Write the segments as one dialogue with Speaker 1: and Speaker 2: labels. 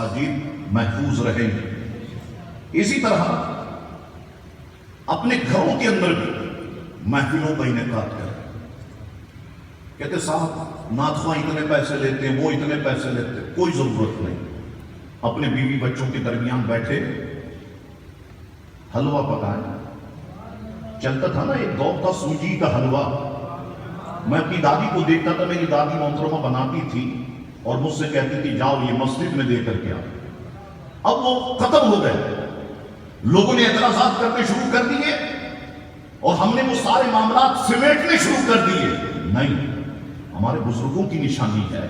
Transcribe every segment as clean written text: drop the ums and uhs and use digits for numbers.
Speaker 1: مساجد محفوظ رہیں گے۔ اسی طرح اپنے گھروں کے اندر بھی محفلوں کا انعقاد کریں۔ کہتے صاحب نعت خواں اتنے پیسے لیتے ہیں، وہ اتنے پیسے لیتے ہیں، کوئی ضرورت نہیں۔ اپنے بیوی بچوں کے درمیان بیٹھے حلوہ پکائیں۔ چلتا تھا نا ایک دور تھا سوجی کا حلوہ، میں اپنی دادی کو دیکھتا تھا، میری دادی محترمہ بناتی تھی اور مجھ سے کہتی تھی جاؤ یہ مسجد میں دے کر کے آؤ۔ اب وہ ختم ہو گئے، لوگوں نے اعتراضات کرنے شروع کر دیے اور ہم نے وہ سارے معاملات سمیٹنے شروع کر دیے۔ نہیں، ہمارے بزرگوں کی نشانی ہے،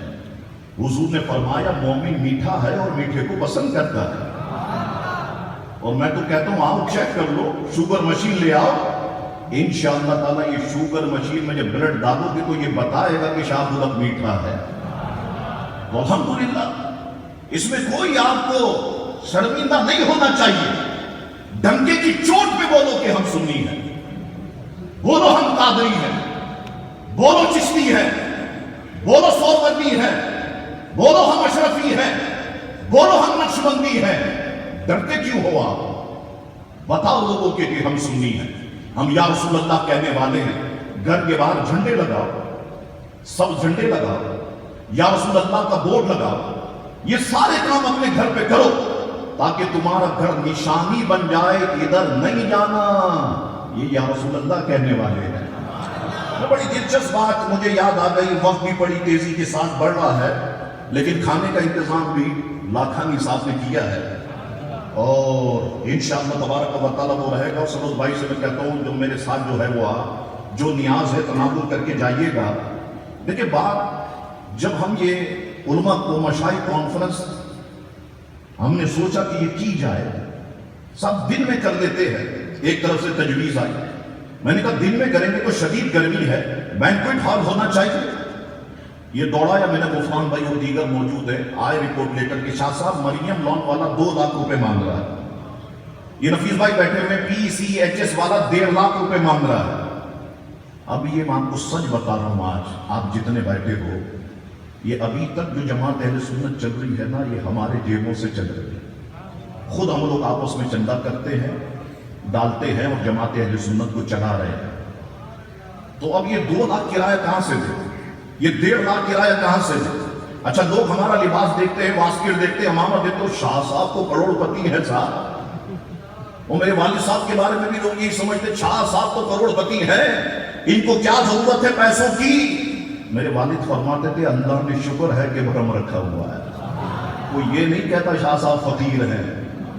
Speaker 1: حضور نے فرمایا مومن میٹھا ہے اور میٹھے کو پسند کرتا ہے۔ اور میں تو کہتا ہوں آؤ چیک کر لو، شوگر مشین لے آؤ، انشاءاللہ تعالیٰ یہ شوگر مشین میں جب بلڈ ڈالو گے تو یہ بتائے گا کہ شاہ گلاب میٹھا ہے۔ تو الحمدللہ اس میں کوئی آپ کو شرمندہ نہیں ہونا چاہیے۔ ڈنکے کی چوٹ پہ بولو کہ ہم سنی ہیں، بولو ہم قادری ہیں، بولو چشتی ہے، بولو سوروردی ہے، بولو ہم اشرفی ہیں، بولو ہم نقشبندی ہیں۔ ڈرتے کیوں ہو آپ؟ بتاؤ لوگوں کے کہ ہم سنی ہیں، ہم یا رسول اللہ کہنے والے ہیں۔ گھر کے باہر جھنڈے لگاؤ، سب جھنڈے لگاؤ، یا رسول اللہ کا بورڈ لگاؤ، یہ سارے کام اپنے گھر پہ کرو تاکہ تمہارا گھر نشانی بن جائے، ادھر نہیں جانا، یہ یا رسول اللہ کہنے والے ہیں۔ بڑی دلچسپ بات مجھے یاد آ گئی، وقت بھی بڑی تیزی کے ساتھ بڑھ رہا ہے لیکن کھانے کا انتظام بھی لاکھانی صاحب نے کیا ہے اور انشاءاللہ تبارک و تعالیٰ وہ رہے گا۔ اور سروز بھائی سے میں کہتا ہوں جو میرے ساتھ جو ہے وہ جو نیاز ہے تناول کر کے جائیے گا۔ دیکھیں بات جب ہم یہ علماء کو مشائخ کانفرنس ہم نے سوچا کہ یہ کی جائے، سب دن میں کر لیتے ہیں، ایک طرف سے تجویز آئی، میں نے کہا دن میں کریں گے تو شدید گرمی ہے، بینکویٹ ہال ہونا چاہیے۔ یہ دوڑایا میں نے، غفران بھائی اور دیگر موجود ہے، آئے رپورٹ لے کر کے شاہ صاحب مریم لون والا 2 لاکھ روپے مانگ رہا ہے، یہ نفیس بھائی بیٹھے ہوئے PCHS والا 1.5 لاکھ روپے مانگ رہا ہے۔ اب یہ میں آپ کو سچ بتا رہا ہوں، آج آپ جتنے بیٹھے ہو، یہ ابھی تک جو جماعت اہل سنت چل رہی ہے نا، یہ ہمارے جیبوں سے چل رہی ہے۔ خود ہم لوگ آپس میں چندہ کرتے ہیں، ڈالتے ہیں اور جماعت اہل سنت کو چلا رہے ہیں۔ تو اب یہ 2 لاکھ کرایہ کہاں سے دے، یہ 1.5 لاکھ کرایہ کہاں سے دے؟ اچھا لوگ ہمارا لباس دیکھتے ہیں، واسکٹ دیکھتے ہیں، امامہ دیکھتے ہیں، شاہ صاحب تو کروڑ پتی ہے صاحب۔ اور میرے والد صاحب کے بارے میں بھی لوگ یہی سمجھتے ہیں شاہ صاحب تو کروڑ پتی ہے، ان کو کیا ضرورت ہے پیسوں کی؟ میرے والد فرماتے تھے اللہ نے شکر ہے کہ بھرم رکھا ہوا ہے۔ کوئی یہ نہیں کہتا شاہ صاحب فقیر ہیں،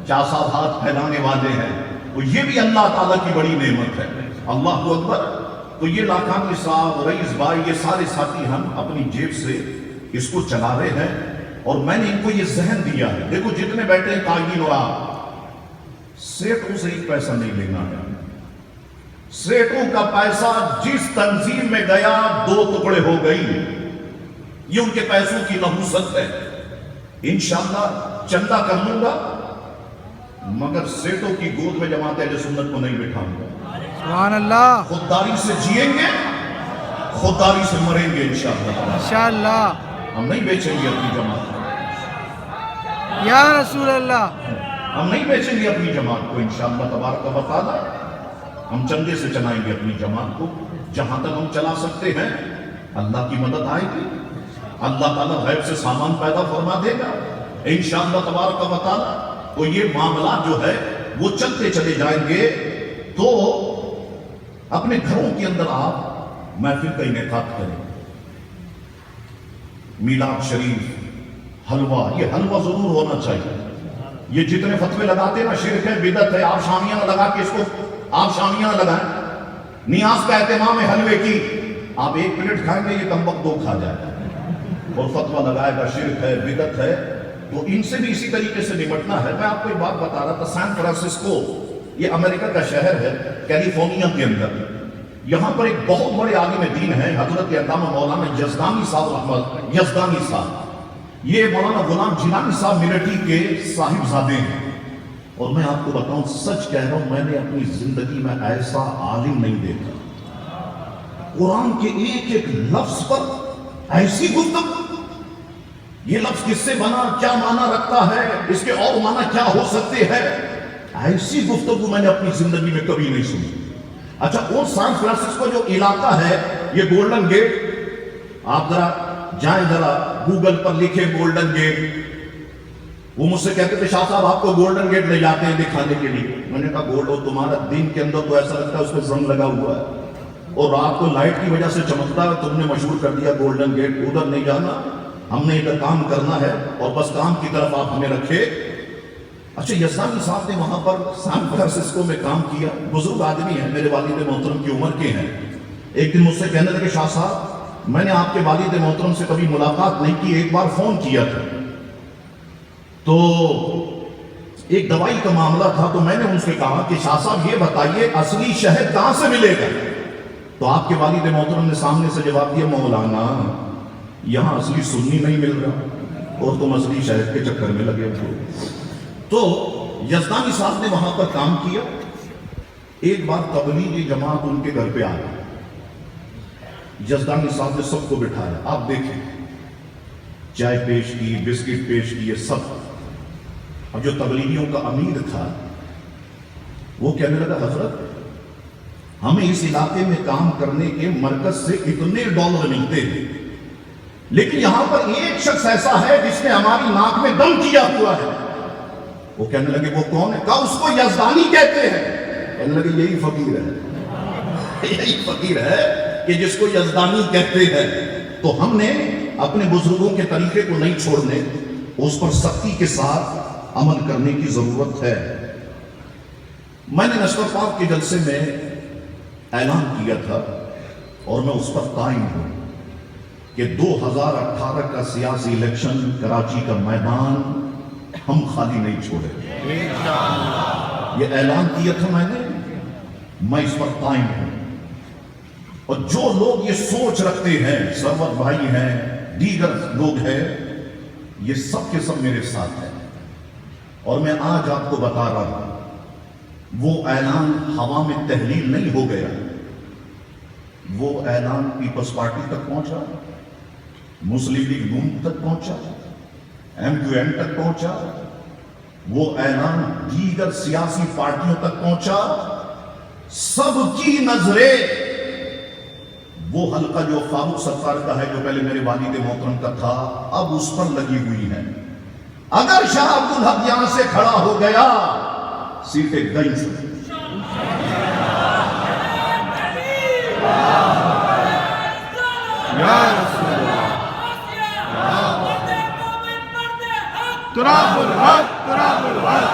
Speaker 1: شاہ صاحب ہاتھ پھیلانے والے ہیں، تو یہ بھی اللہ تعالیٰ کی بڑی نعمت ہے۔ اللہ اکبر۔ تو یہ لاکھانی صاحب، رئیس بھائی، یہ سارے ساتھی ہم اپنی جیب سے اس کو چلا رہے ہیں اور میں نے ان کو یہ ذہن دیا ہے، دیکھو جتنے بیٹھے ہیں قائدین اور آپ، سیٹوں سے 1 پیسہ نہیں لینا ہے۔ سیٹوں کا پیسہ جس تنظیم میں گیا 2 ٹکڑے ہو گئی، یہ ان کے پیسوں کی نحوست ہے۔ انشاءاللہ چندہ کر لوں گا مگر سیٹوں کی گود میں جماعت اہل سنت کو نہیں بٹھاؤں گا۔
Speaker 2: سبحان اللہ۔
Speaker 1: خودداری سے جئیں گے، خودداری سے مریں گے انشاءاللہ۔
Speaker 2: انشاءاللہ
Speaker 1: ہم نہیں بیچیں گے اپنی جماعت کو،
Speaker 2: یا رسول اللہ۔
Speaker 1: ہم نہیں بیچیں گے اپنی جماعت کو انشاءاللہ تبارک و تعالیٰ۔ ہم چندے سے چلائیں گے اپنی جماعت کو، جہاں تک ہم چلا سکتے ہیں اللہ کی مدد آئے گی، اللہ تعالیٰ غیب سے سامان پیدا فرما دے گا انشاءاللہ تبارک و تعالیٰ۔ تو یہ معاملات جو ہے وہ چلتے چلے جائیں گے۔ تو اپنے گھروں کے اندر آپ محفل کا انعقاد کریں، میلاد شریف، حلوہ، یہ حلوہ ضرور ہونا چاہیے۔ یہ جتنے فتوے لگاتے ہیں نا شرک ہے، بدعت ہے، آپ شامیاں نہ لگا کے اس کو آپ شامیاں نہ لگائیں۔ نیاز کا اہتمام ہے حلوے کی، آپ 1 پلیٹ کھائیں گے یہ کم وقت 2 کھا جائے گا اور فتوہ لگائے گا شرک ہے، بدعت ہے۔ تو ان سے بھی اسی طریقے سے نمٹنا ہے۔ میں آپ کو ایک بات بتا رہا تھا، سان فرانسسکو یہ امریکہ کا شہر ہے، کیلیفورنیا کے اندر، یہاں پر ایک بہت بڑے عالم دین ہیں حضرت علامہ مولانا یزدانی صاحب رحمت یزدانی صاحب، یہ مولانا غلام جیلانی صاحب ملٹی کے صاحبزادے ہیں۔ اور میں آپ کو بتاؤں سچ کہہ رہا ہوں، میں نے اپنی زندگی میں ایسا عالم نہیں دیکھا، قرآن کے ایک ایک لفظ پر ایسی گفتگو، یہ لفظ کس سے بنا, کیا معنی رکھتا ہے, اس کے اور معنی کیا ہو سکتے ہیں. ایسی گفتگو میں نے اپنی زندگی میں کبھی نہیں سنی. اچھا, اور سان فرانسسکو جو علاقہ ہے, یہ گولڈن گیٹ, آپ ذرا جائیں, ذرا گوگل پر لکھیں گولڈن گیٹ. وہ مجھ سے کہتے تھے شاہ صاحب آپ کو گولڈن گیٹ لے جاتے ہیں دکھانے کے لیے. میں نے کہا گولڈ, اور تمہارا دن کے اندر تو ایسا لگتا ہے اس پہ زنگ لگا ہوا ہے, اور رات کو لائٹ کی وجہ سے چمکتا ہے, تم نے مشہور کر دیا گولڈن گیٹ. ادھر نہیں جانا, ہم نے ادھر کام کرنا ہے, اور بس کام کی طرف آپ ہمیں رکھے. اچھا, یزدانی صاحب نے وہاں پر سان فرانسسکو میں کام کیا. بزرگ آدمی ہیں, میرے والد محترم کی عمر کے ہیں. ایک دن مجھ سے کہنے لگے شاہ صاحب میں نے آپ کے والد محترم سے کبھی ملاقات نہیں کی, ایک بار فون کیا تھا, تو ایک دوائی کا معاملہ تھا, تو میں نے ان سے کہا کہ شاہ صاحب یہ بتائیے اصلی شہد کہاں سے ملے گا. تو آپ کے والد محترم نے سامنے سے جواب دیا, مولانا یہاں اصلی سنی نہیں مل رہا اور تم اصلی شہد کے چکر میں لگے ہوئے. تو یزدانی صاحب نے وہاں پر کام کیا. ایک بار تبلیغی جماعت ان کے گھر پہ آ گئی. یزدانی صاحب نے سب کو بٹھایا, آپ دیکھیں چائے پیش کی, بسکٹ پیش کیے, سب. اب جو تبلیغیوں کا امیر تھا وہ کہنے لگا حضرت ہمیں اس علاقے میں کام کرنے کے مرکز سے اتنے ڈالر ملتے ہیں, لیکن یہاں پر ایک شخص ایسا ہے جس نے ہماری ناک میں دم کیا ہوا ہے. وہ کہنے لگے وہ کون ہے؟ کہا اس کو یزدانی کہتے ہیں. کہنے لگے یہی فقیر ہے, یہی فقیر ہے کہ جس کو یزدانی کہتے ہیں. تو ہم نے اپنے بزرگوں کے طریقے کو نہیں چھوڑنے, اس پر سختی کے ساتھ عمل کرنے کی ضرورت ہے. میں نے نشر پاک کے جلسے میں اعلان کیا تھا اور میں اس پر قائم ہوں کہ 2018 کا سیاسی الیکشن کراچی کا میدان ہم خالی نہیں چھوڑے. یہ اعلان کیا تھا میں اس پر قائم ہوں. اور جو لوگ یہ سوچ رکھتے ہیں, سرور بھائی ہیں, دیگر لوگ ہیں, یہ سب کے سب میرے ساتھ ہیں. اور میں آج آپ کو بتا رہا ہوں وہ اعلان ہوا میں تحلیل نہیں ہو گیا, وہ اعلان پیپلز پارٹی تک پہنچا, مسلم لیگ نون تک پہنچا, MQM تک پہنچا, وہ اعلان دیگر سیاسی پارٹیوں تک پہنچا. سب کی نظریں وہ حلقہ جو فاروق ستار کا ہے, جو پہلے میرے والد محترم کا تھا, اب اس پر لگی ہوئی ہے. اگر شاہ عبدالحق یہاں سے کھڑا ہو گیا سیٹیں گئی سے.
Speaker 2: تراب الحق, تراب الحق,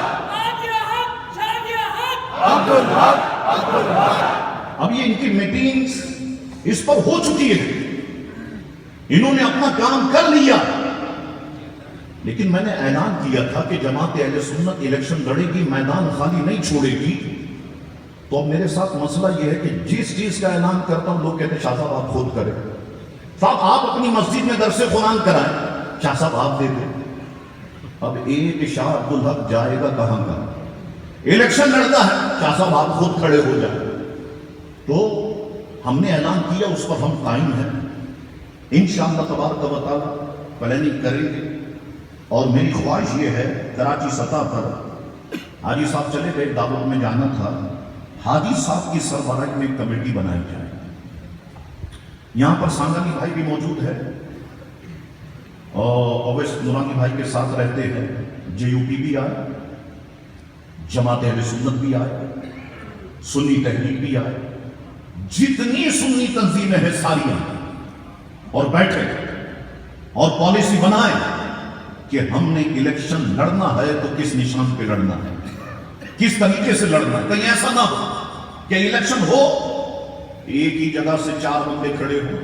Speaker 2: عبد الحق, عبد الحق.
Speaker 1: اب یہ ان کی میٹنگز اس پر ہو چکی ہے, انہوں نے اپنا کام کر لیا. لیکن میں نے اعلان کیا تھا کہ جماعت اہل سنت الیکشن لڑے گی, میدان خالی نہیں چھوڑے گی. تو اب میرے ساتھ مسئلہ یہ ہے کہ جس چیز کا اعلان کرتا ہوں لوگ کہتے ہیں شاہ صاحب آپ خود کریں, صاحب آپ اپنی مسجد میں درس قرآن کرائیں, شاہ صاحب آپ دے دیں. اب ایک شاہ عبدالحق جائے گا کہاں کا, الیکشن لڑتا ہے, شاہ صاحب آپ خود کھڑے ہو جائیں. تو ہم نے اعلان کیا, اس پر ہم قائم ہیں. انشاءاللہ تبارک و تعالی پلاننگ کریں گے. اور میری خواہش یہ ہے کراچی سطح پر حاجی صاحب چلے گئے, دعوت میں جانا تھا, حاجی صاحب کی سربراہی میں ایک کمیٹی بنائی جائے. یہاں پر سانگانی بھائی بھی موجود ہے اور اویس نورانی بھائی کے ساتھ رہتے ہیں, JUP بھی آئے, جماعت اہل سنت بھی آئے, سنی تحریک بھی آئے, جتنی سنی تنظیمیں ہیں ساری آئیں اور بیٹھے اور پالیسی بنائیں کہ ہم نے الیکشن لڑنا ہے تو کس نشان پہ لڑنا ہے, کس طریقے سے لڑنا ہے. کہیں ایسا نہ ہو کہ الیکشن ہو ایک ہی جگہ سے 4 بندے کھڑے ہو,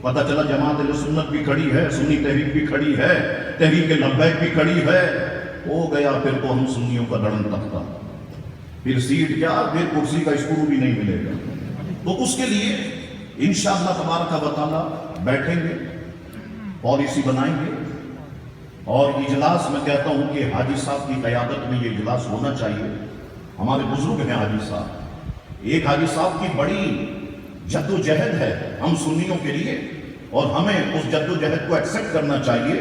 Speaker 1: پتہ چلا جماعت اہل سنت بھی کھڑی ہے, سنی تحریک بھی کھڑی ہے, تحریک لبیک بھی کھڑی ہے, ہو گیا پھر تو ہم سنیوں کا لڑن تختہ, پھر سیٹ کیا, پھر کرسی کا اسکرو بھی نہیں ملے گا. تو اس کے لیے انشاءاللہ تبارک و تعالی بیٹھیں گے, پالیسی بنائیں گے. اور اجلاس میں کہتا ہوں کہ حاجی صاحب کی قیادت میں یہ اجلاس ہونا چاہیے. ہمارے بزرگ ہیں حاجی صاحب, ایک حاجی صاحب کی بڑی جد و جہد ہے ہم سنیوں کے لیے, اور ہمیں اس جد و جہد کو ایکسپٹ کرنا چاہیے.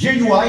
Speaker 1: JUI